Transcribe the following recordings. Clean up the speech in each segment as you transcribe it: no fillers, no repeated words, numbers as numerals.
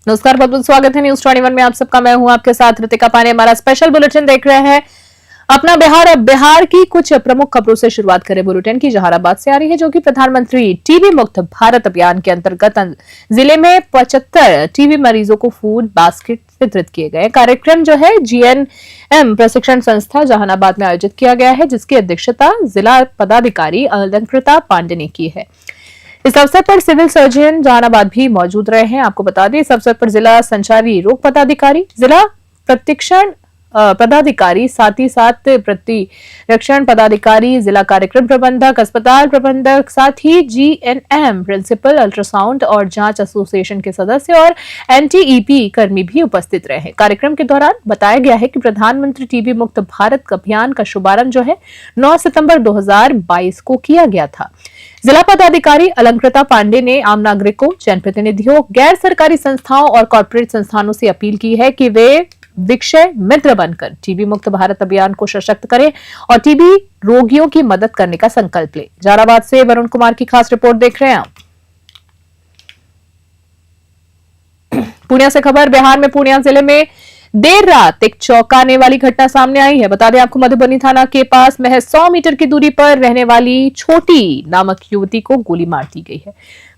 नमस्कार, बहुत बहुत स्वागत है न्यूज 21 में आप सबका। मैं हूं आपके साथ ऋतिका पाने। हमारा स्पेशल बुलेटिन देख रहे हैं अपना बिहार। अब बिहार की कुछ प्रमुख खबरों से शुरुआत करें बुलेटिन की। जहानाबाद से आ रही है, जो कि प्रधानमंत्री टीबी मुक्त भारत अभियान के अंतर्गत जिले में 75 टीबी मरीजों को फूड बास्केट वितरित किए गए। कार्यक्रम जो है जीएनएम प्रशिक्षण संस्था जहानाबाद में आयोजित किया गया है, जिसकी अध्यक्षता जिला पदाधिकारी अलंकृता पांडे ने की है। इस अवसर पर सिविल सर्जन जहानाबाद भी मौजूद रहे हैं। आपको बता दें, इस अवसर पर जिला संचारी रोग पदाधिकारी, जिला प्रतिक्षण पदाधिकारी, साथ ही साथ प्रतिरक्षण पदाधिकारी, जिला कार्यक्रम प्रबंधक, अस्पताल प्रबंधक, साथ ही जीएनएम प्रिंसिपल, अल्ट्रासाउंड और जांच एसोसिएशन के सदस्य और एनटीईपी कर्मी भी उपस्थित रहे। कार्यक्रम के दौरान बताया गया है कि प्रधानमंत्री टीबी मुक्त भारत अभियान का शुभारंभ जो है 9 सितंबर 2022 को किया गया था। जिला पदाधिकारी अलंकृता पांडे ने आम नागरिकों, जनप्रतिनिधियों, गैर सरकारी संस्थाओं और कॉर्पोरेट संस्थानों से अपील की है कि वे विषय मित्र बनकर टीबी मुक्त भारत अभियान को सशक्त करें और टीबी रोगियों की मदद करने का संकल्प लें। जहानाबाद से वरुण कुमार की खास रिपोर्ट देख रहे हैं आप। पूर्णिया से खबर। बिहार में पूर्णिया जिले में देर रात एक चौंकाने वाली घटना सामने आई है। बता दें आपको, मधुबनी थाना के पास महज 100 मीटर की दूरी पर रहने वाली छोटी नामक युवती को गोली मार दी गई है।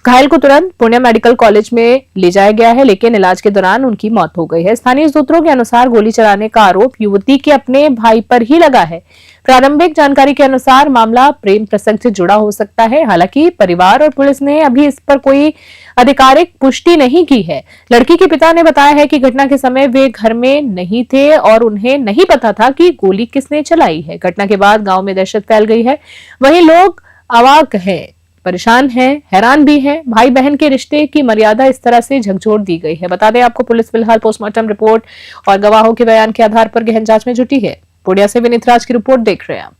घायल को तुरंत पूर्णिया मेडिकल कॉलेज में ले जाया गया है, लेकिन इलाज के दौरान उनकी मौत हो गई है। स्थानीय सूत्रों के अनुसार गोली चलाने का आरोप युवती के अपने भाई पर ही लगा है। प्रारंभिक जानकारी के अनुसार मामला प्रेम प्रसंग से जुड़ा हो सकता है। हालांकि परिवार और पुलिस ने अभी इस पर कोई आधिकारिक पुष्टि नहीं की है। लड़की के पिता ने बताया है कि घटना के समय वे घर में नहीं थे और उन्हें नहीं पता था कि गोली किसने चलाई है। घटना के बाद गांव में दहशत फैल गई है। वहीं लोग अवाक हैं, परेशान हैं, हैरान भी हैं। भाई बहन के रिश्ते की मर्यादा इस तरह से झकझोर दी गई है। बता दें आपको, पुलिस फिलहाल पोस्टमार्टम रिपोर्ट और गवाहों के बयान के आधार पर गहन जांच में जुटी है। पूर्णिया से विनीत राज की रिपोर्ट देख रहे हैं आप।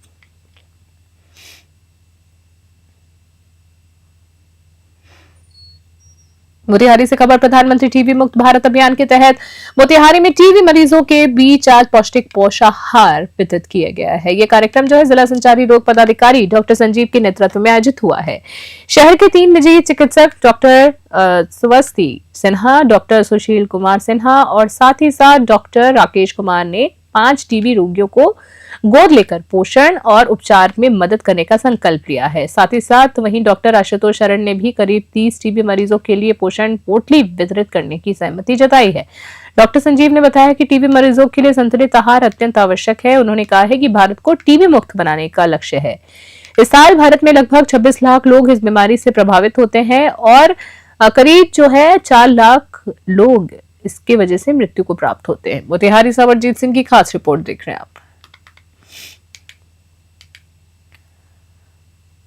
मोतिहारी से खबर। प्रधानमंत्री टीबी मुक्त भारत अभियान के तहत मोतिहारी में टीबी मरीजों के बीच आज पौष्टिक पोषाहार वितरित किया गया है। यह कार्यक्रम जो है जिला संचारी रोग पदाधिकारी डॉक्टर संजीव के नेतृत्व में आयोजित हुआ है। शहर के 3 निजी चिकित्सक डॉक्टर सुवस्ती सिन्हा, डॉक्टर सुशील कुमार सिन्हा और साथ ही साथ डॉक्टर राकेश कुमार ने 5 टीबी रोगियों को गोद लेकर पोषण और उपचार में मदद करने का संकल्प लिया है। साथ ही साथ वहीं डॉक्टर आशुतोष शरण ने भी करीब 30 टीबी मरीजों के लिए पोषण पोटली वितरित करने की सहमति जताई है। डॉक्टर संजीव ने बताया कि टीबी मरीजों के लिए संतुलित आहार अत्यंत आवश्यक है। उन्होंने कहा है कि भारत को टीबी मुक्त बनाने का लक्ष्य है। इस साल भारत में लगभग 26 लाख लोग इस बीमारी से प्रभावित होते हैं और करीब जो है 4 लाख लोग इसकी वजह से मृत्यु को प्राप्त होते हैं। मोतिहारी से अमरजीत सिंह की खास रिपोर्ट देख रहे हैं आप।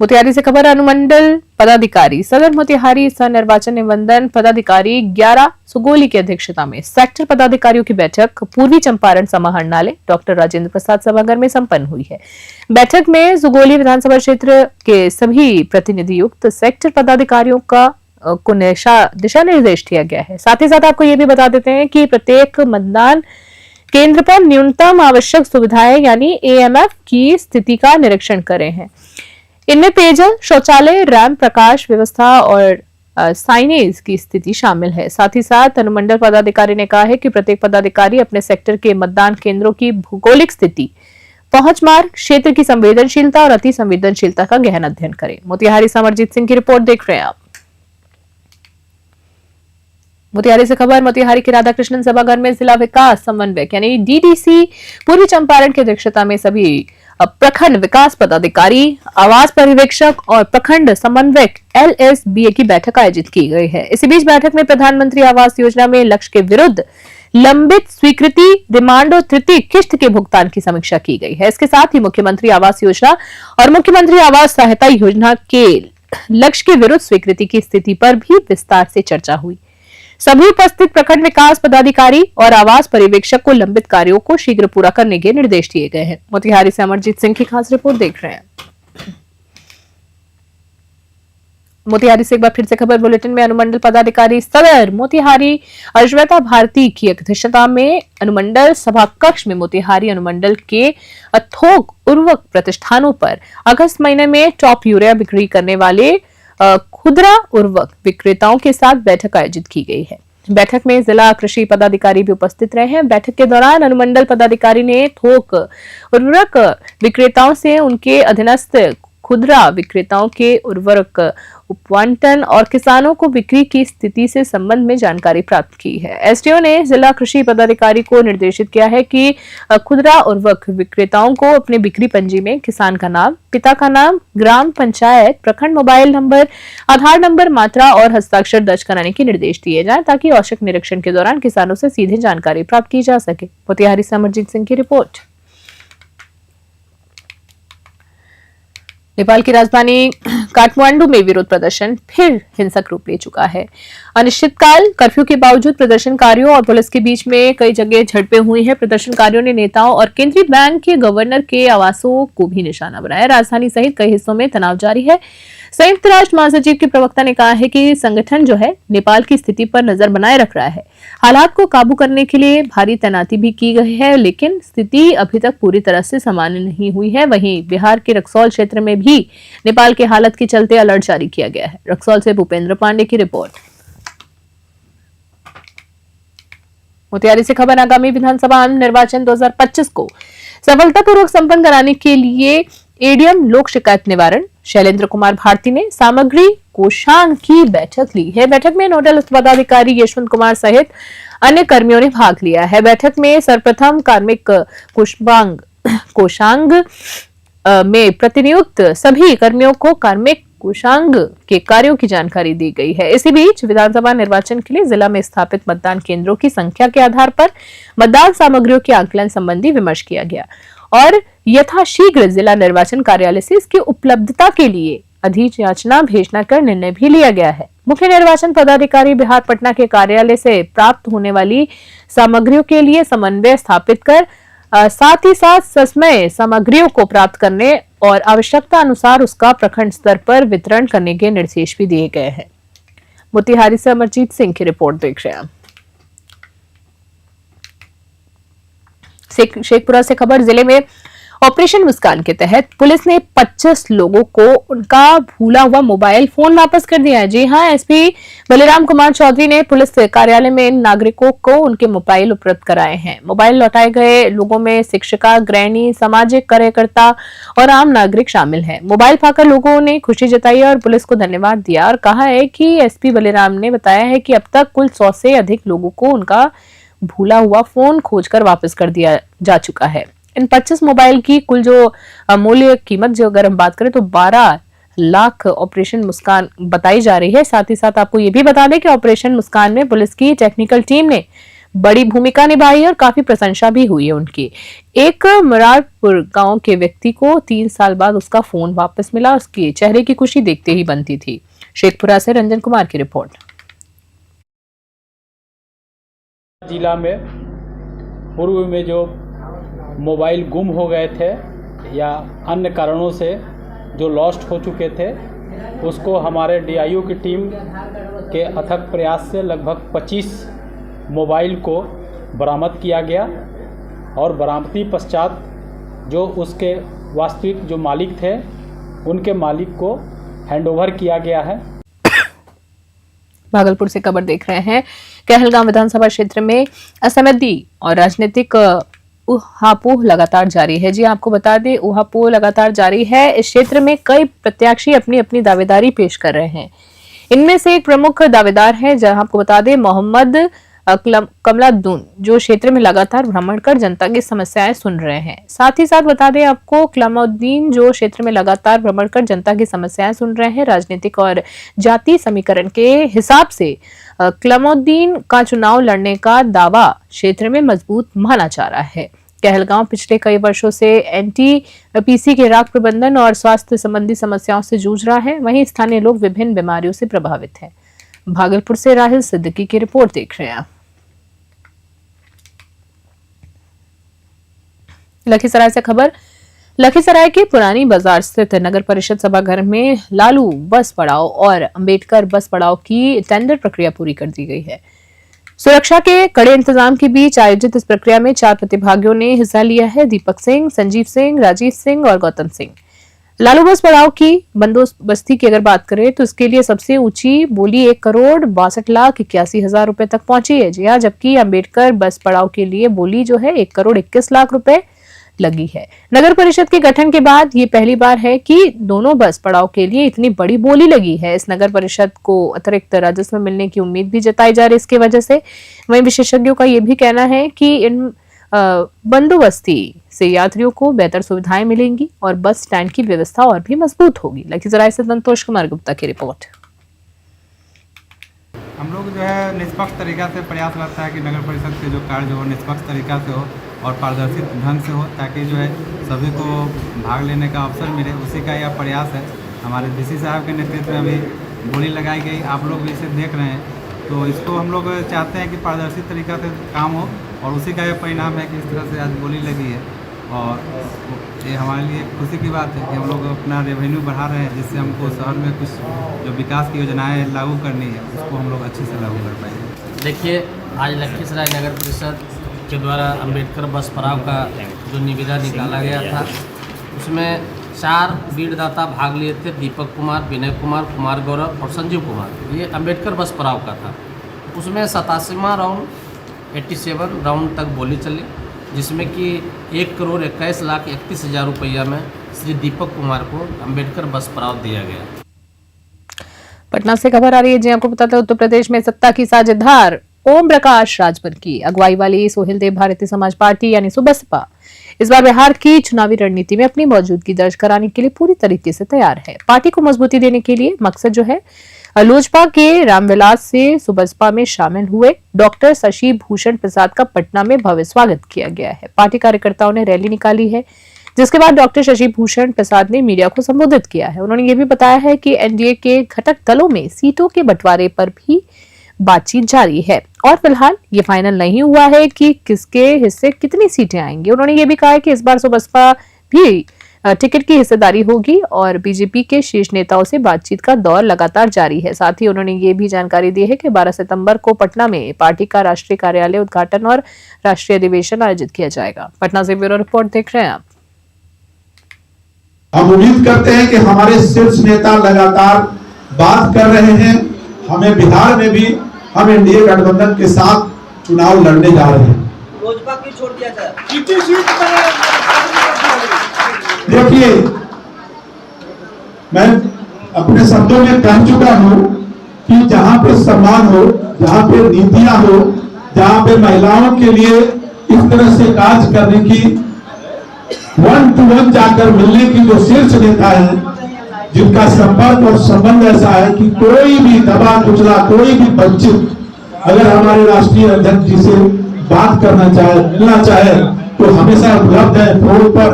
मोतिहारी से खबर। अनुमंडल पदाधिकारी सदर मोतिहारी सह निर्वाचन निबंधन पदाधिकारी 11 सुगोली की अध्यक्षता में सेक्टर पदाधिकारियों की बैठक पूर्वी चंपारण समाहरणालय डॉक्टर राजेंद्र प्रसाद सभागार में संपन्न हुई है। बैठक में सुगोली विधानसभा क्षेत्र के सभी प्रतिनिधि युक्त सेक्टर पदाधिकारियों को दिशा निर्देश दिया गया है। साथ ही साथ आपको ये भी बता देते हैं कि प्रत्येक मतदान केंद्र पर न्यूनतम आवश्यक सुविधाएं यानी एएमएफ की स्थिति का निरीक्षण करें हैं। इनमें पेयजल, शौचालय, रैंप, प्रकाश व्यवस्था और साइनेज की स्थिति शामिल है। साथ ही साथ अनुमंडल पदाधिकारी ने कहा है कि प्रत्येक पदाधिकारी अपने सेक्टर के मतदान केंद्रों की भौगोलिक स्थिति, पहुंच मार्ग, क्षेत्र की संवेदनशीलता और अति संवेदनशीलता का गहन अध्ययन करें। मोतिहारी से अमरजीत सिंह की रिपोर्ट देख रहे हैं आप। मोतिहारी से खबर। मोतिहारी के राधाकृष्णन सभागार में जिला विकास समन्वयक यानी डीडीसी पूर्वी चंपारण की अध्यक्षता में सभी प्रखंड विकास पदाधिकारी, आवास पर्यवेक्षक और प्रखंड समन्वयक एलएसबीए की बैठक आयोजित की गई है। इसी बीच बैठक में प्रधानमंत्री आवास योजना में लक्ष्य के विरुद्ध लंबित स्वीकृति, रिमांड और तृतीय किश्त के भुगतान की समीक्षा की गई है। इसके साथ ही मुख्यमंत्री आवास योजना और मुख्यमंत्री आवास सहायता योजना के लक्ष्य के विरुद्ध स्वीकृति की स्थिति पर भी विस्तार से चर्चा हुई। सभी उपस्थित प्रखंड विकास पदाधिकारी और आवास पर्यवेक्षक को लंबित कार्यों को शीघ्र पूरा करने के निर्देश दिए गए हैं। मोतिहारी से अमरजीत सिंह की खास रिपोर्ट देख रहे हैं। मोतिहारी से एक बार फिर से खबर बुलेटिन में। अनुमंडल पदाधिकारी सदर मोतिहारी अश्वेता भारती की अध्यक्षता में अनुमंडल सभा कक्ष में मोतिहारी अनुमंडल के थोक उर्वरक प्रतिष्ठानों पर अगस्त महीने में टॉप यूरिया बिक्री करने वाले खुदरा उर्वरक विक्रेताओं के साथ बैठक आयोजित की गई है। बैठक में जिला कृषि पदाधिकारी भी उपस्थित रहे हैं। बैठक के दौरान अनुमंडल पदाधिकारी ने थोक उर्वरक विक्रेताओं से उनके अधीनस्थ खुदरा विक्रेताओं के उर्वरक उपवंटन और किसानों को बिक्री की स्थिति से संबंध में जानकारी प्राप्त की है। एसडीओ ने जिला कृषि पदाधिकारी को निर्देशित किया है कि खुदरा उर्वरक विक्रेताओं को अपने बिक्री पंजी में किसान का नाम, पिता का नाम, ग्राम पंचायत, प्रखंड, मोबाइल नंबर, आधार नंबर, मात्रा और हस्ताक्षर दर्ज कराने के निर्देश दिए जाएं ताकि औचक निरीक्षण के दौरान किसानों से सीधे जानकारी प्राप्त की जा सके। मोतिहारी से अमरजीत सिंह की रिपोर्ट। नेपाल की राजधानी काठमांडू में विरोध प्रदर्शन फिर हिंसक रूप ले चुका है। अनिश्चितकाल कर्फ्यू के बावजूद प्रदर्शनकारियों और पुलिस के बीच में कई जगह झड़पें हुई हैं। प्रदर्शनकारियों ने नेताओं और केंद्रीय बैंक के गवर्नर के आवासों को भी निशाना बनाया। राजधानी सहित कई हिस्सों में तनाव जारी है। संयुक्त राष्ट्र महासचिव के प्रवक्ता ने कहा है कि संगठन जो है नेपाल की स्थिति पर नजर बनाए रख रहा है। हालात को काबू करने के लिए भारी तैनाती भी की गई है, लेकिन स्थिति अभी तक पूरी तरह से सामान्य नहीं हुई है। वहीं बिहार के रक्सौल क्षेत्र में भी नेपाल के हालत के चलते अलर्ट जारी किया गया है। रक्सौल से भूपेंद्र पांडे की रिपोर्ट। मोतिहारी से खबर। आगामी विधानसभा निर्वाचन 2025 को सफलतापूर्वक संपन्न कराने के लिए एडीएम लोक शिकायत निवारण शैलेंद्र कुमार भारती ने सामग्री कोषांग की बैठक ली है। बैठक में नोडल पदाधिकारी यशवंत कुमार सहित अन्य कर्मियों ने भाग लिया है। बैठक में सर्वप्रथम कार्मिक कोषांग में प्रतिनियुक्त सभी कर्मियों को कार्मिक कोषांग के कार्यों की जानकारी दी गई है। इसी बीच विधानसभा निर्वाचन के लिए जिला में स्थापित मतदान केंद्रों की संख्या के आधार पर मतदान सामग्रियों के आकलन संबंधी विमर्श किया गया और यथाशीघ्र जिला निर्वाचन कार्यालय से इसकी उपलब्धता के लिए अधियाचना भेजना कर निर्णय भी लिया गया है। मुख्य निर्वाचन पदाधिकारी बिहार पटना के कार्यालय से प्राप्त होने वाली सामग्रियों के लिए समन्वय स्थापित कर साथ ही साथ सस्मय सामग्रियों को प्राप्त करने और आवश्यकता अनुसार उसका प्रखंड स्तर पर वितरण करने के निर्देश भी दिए गए हैं। मोतिहारी से अमरजीत सिंह की रिपोर्ट देख रहे हैं। शेखपुरा से खबर। जिले में ऑपरेशन मुस्कान के तहत पुलिस ने 25 लोगों को उनका भूला हुआ मोबाइल फोन वापस कर दिया है। जी हां, एसपी बलिराम कुमार चौधरी ने पुलिस कार्यालय में नागरिकों को उनके मोबाइल उपलब्ध कराए हैं। मोबाइल लौटाए गए लोगों में शिक्षिका, गृहिणी, सामाजिक कार्यकर्ता और आम नागरिक शामिल हैं। मोबाइल पाकर लोगों ने खुशी जताई और पुलिस को धन्यवाद दिया और कहा है कि एसपी बलिराम ने बताया है कि अब तक कुल 100 से अधिक लोगों को उनका भूला हुआ फोन खोजकर वापस कर दिया जा चुका है। इन 25 मोबाइल की कुल जो मूल्य कीमत जो अगर हम बात करें तो 12 लाख ऑपरेशन मुस्कान बताई जा रही है। साथ ही साथ आपको ये भी बता दें कि ऑपरेशन मुस्कान में पुलिस की टेक्निकल टीम ने बड़ी भूमिका निभाई और काफी प्रशंसा भी हुई है उनकी। एक मुरादपुर गांव के व्यक्ति को 3 साल बाद उसका फोन वापस मिला। उसके चेहरे की खुशी देखते ही बनती थी। शेखपुरा से रंजन कुमार की रिपोर्ट। जिला में पूर्व में जो मोबाइल गुम हो गए थे या अन्य कारणों से जो लॉस्ट हो चुके थे, उसको हमारे डीआईओ की टीम के अथक प्रयास से लगभग 25 मोबाइल को बरामद किया गया और बरामदी पश्चात जो उसके वास्तविक जो मालिक थे उनके मालिक को हैंडओवर किया गया है। भागलपुर से खबर देख रहे हैं। कहलगांव विधानसभा क्षेत्र में असहमति और राजनीतिक उहापोह लगातार जारी है। जी आपको बता दें, उहापोह लगातार जारी है। इस क्षेत्र में कई प्रत्याशी अपनी अपनी दावेदारी पेश कर रहे हैं। इनमें से एक प्रमुख दावेदार है, जहां आपको बता दें, मोहम्मद कमलादुन, जो क्षेत्र में लगातार भ्रमण कर जनता की समस्याएं सुन रहे हैं। साथ ही साथ बता दें आपको, कलामुद्दीन जो क्षेत्र में लगातार भ्रमण कर जनता की समस्याएं सुन रहे हैं। राजनीतिक और जाति समीकरण के हिसाब से कलामुद्दीन का चुनाव लड़ने का दावा क्षेत्र में मजबूत माना जा रहा है। कहलगांव पिछले कई वर्षों से एनटीपीसी के राख प्रबंधन और स्वास्थ्य संबंधी समस्याओं से जूझ रहा है। वहीं स्थानीय लोग विभिन्न बीमारियों से प्रभावित हैं। भागलपुर से राहिल सिद्दीकी की रिपोर्ट देख रहे हैं। लखीसराय से खबर। लखीसराय के पुरानी बाजार स्थित नगर परिषद सभागार में लालू बस पड़ाव और अंबेडकर बस पड़ाव की टेंडर प्रक्रिया पूरी कर दी गई है। सुरक्षा के कड़े इंतजाम के बीच आयोजित इस प्रक्रिया में 4 प्रतिभागियों ने हिस्सा लिया है। दीपक सिंह, संजीव सिंह, राजीव सिंह और गौतम सिंह। लालू बस पड़ाव की बंदोबस्ती की अगर बात करें तो इसके लिए सबसे ऊंची बोली 1,62,81,000 रुपए तक पहुंची है। जी हाँ, जबकि अंबेडकर बस पड़ाव के लिए बोली जो है 1,21,00,000 रुपए लगी है। नगर परिषद के गठन के बाद ये पहली बार है कि दोनों बस पड़ाव के लिए इतनी बड़ी बोली लगी है। इस नगर परिषद को अतिरिक्त राजस्व मिलने की उम्मीद भी जताई जा रही है इसकी वजह से। वहीं विशेषज्ञों का ये भी कहना है कि इन बंदोबस्ती से यात्रियों को बेहतर सुविधाएं मिलेंगी और बस स्टैंड की व्यवस्था और भी मजबूत होगी। लखीसराय से संतोष कुमार गुप्ता की रिपोर्ट। हम लोग जो है निष्पक्ष तरीका से प्रयास करता है कि नगर परिषद के जो कार्य हो निष्पक्ष तरीका से हो और पारदर्शी ढंग से हो, ताकि जो है सभी को भाग लेने का अवसर मिले। उसी का यह प्रयास है। हमारे डीसी साहब के नेतृत्व में अभी बोली लगाई गई, आप लोग भी इसे देख रहे हैं। तो इसको हम लोग चाहते हैं कि पारदर्शी तरीका से काम हो और उसी का यह परिणाम है कि इस तरह से आज बोली लगी है। और ये हमारे लिए खुशी की बात है कि हम लोग अपना रेवेन्यू बढ़ा रहे हैं, जिससे हमको शहर में कुछ जो विकास की योजनाएं लागू करनी है उसको हम लोग अच्छे से लागू कर पाएंगे। देखिए, आज लखीसराय नगर परिषद के द्वारा अंबेडकर बस पड़ाव का जो निविदा निकाला गया था उसमें 4 बीडदाता भाग लिए थे। दीपक कुमार, विनय कुमार, कुमार गौरव और संजीव कुमार। ये अंबेडकर बस पड़ाव का था। उसमें 87वां राउंड 87 राउंड तक बोली चली, जिसमें कि 1,21,31,000 रुपया में श्री दीपक कुमार को अंबेडकर बस पड़ाव दिया गया। पटना से खबर आ रही है जी, आपको पता था उत्तर प्रदेश में सत्ता की साझेदार ओम प्रकाश राजभर की अगुवाई वाली सोहेलदेव भारतीय समाज पार्टी यानी सुबसपा इस बार बिहार की चुनावी रणनीति में अपनी मौजूदगी दर्ज कराने के लिए पूरी तरीके से तैयार है। पार्टी को मजबूती देने के लिए मकसद जो है लोजपा के रामविलास से सुबसपा में शामिल हुए डॉक्टर शशि भूषण प्रसाद का पटना में भव्य स्वागत किया गया है। पार्टी कार्यकर्ताओं ने रैली निकाली है, जिसके बाद डॉक्टर शशि भूषण प्रसाद ने मीडिया को संबोधित किया है। उन्होंने ये भी बताया है कि एनडीए के घटक दलों में सीटों के बंटवारे पर भी बातचीत जारी है और फिलहाल ये फाइनल नहीं हुआ है कि किसके हिस्से कितनी सीटें आएंगी। उन्होंने ये भी कहा है कि इस बार सुबसपा भी टिकट की हिस्सेदारी होगी और बीजेपी के शीर्ष नेताओं से बातचीत का दौर लगातार जारी है। साथ ही उन्होंने ये भी जानकारी दी है कि 12 सितंबर को पटना में पार्टी का राष्ट्रीय कार्यालय उद्घाटन और राष्ट्रीय अधिवेशन आयोजित किया जाएगा। पटना से ब्यूरो रिपोर्ट देख रहे हैं आप। हम उम्मीद करते हैं कि हमारे शीर्ष नेता लगातार बात कर रहे हैं। हमें बिहार में भी हम एनडीए गठबंधन के साथ चुनाव लड़ने जा रहे हैं। लोजपा की छोड़ दिया था। देखिए, मैं अपने शब्दों में कह चुका हूं कि जहां पे सम्मान हो, जहां पे नीतियां हो, जहां पे महिलाओं के लिए इस तरह से कार्य करने की 1 to 1 जाकर मिलने की जो शीर्ष नेता है, जिनका संपर्क और संबंध ऐसा है कि कोई भी दबा कुचला, कोई भी वंचित अगर हमारे राष्ट्रीय अध्यक्ष जी से बात करना चाहे, मिलना चाहे तो हमेशा उपलब्ध है फोन पर,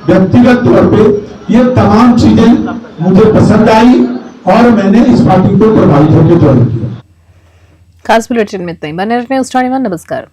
व्यक्तिगत तौर पे। ये तमाम चीजें मुझे पसंद आई और मैंने इस पार्टी को प्रभावित होकर ज्वाइन किया। खास बुलेटिन में इतना ही। बने रहने न्यूज़ 21। नमस्कार।